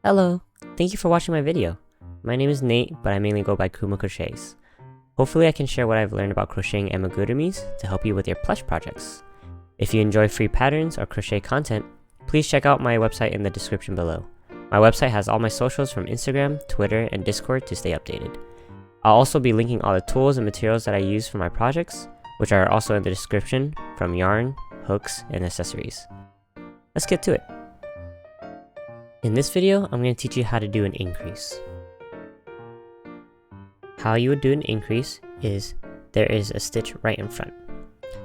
Hello, thank you for watching my video. My name is Nate, but I mainly go by Kuma Crochets. Hopefully I can share what I've learned about crocheting amigurumis to help you with your plush projects. If you enjoy free patterns or crochet content, please check out my website in the description below. My website has all my socials from Instagram, Twitter, and Discord to stay updated. I'll also be linking all the tools and materials that I use for my projects, which are also in the description, from yarn, hooks, and accessories. Let's get to it. In this video, I'm going to teach you how to do an increase. How you would do an increase is there is a stitch right in front.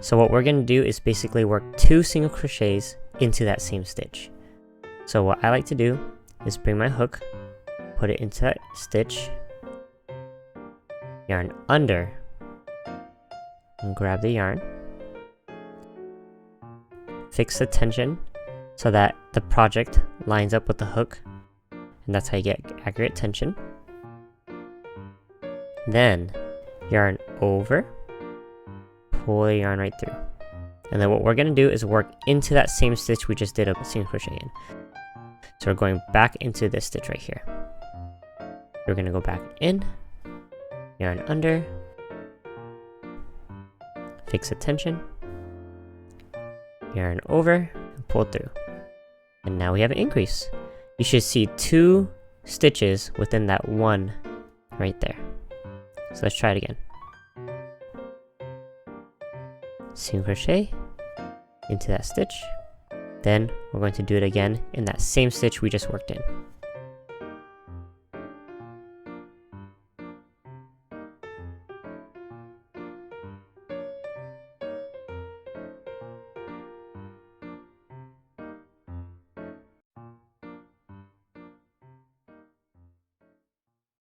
So what we're going to do is basically work 2 single crochets into that same stitch. So what I like to do is bring my hook, put it into that stitch, yarn under, and grab the yarn, fix the tension so that the project lines up with the hook, and that's how you get accurate tension. Then yarn over, pull the yarn right through, and then what we're going to do is work into that same stitch we just did a single crochet in. So we're going back into this stitch right here. We're going to go back in, yarn under, fix the tension, yarn over, and pull through. And now we have an increase. You should see 2 stitches within that one right there. So let's try it again. Single crochet into that stitch. Then we're going to do it again in that same stitch we just worked in.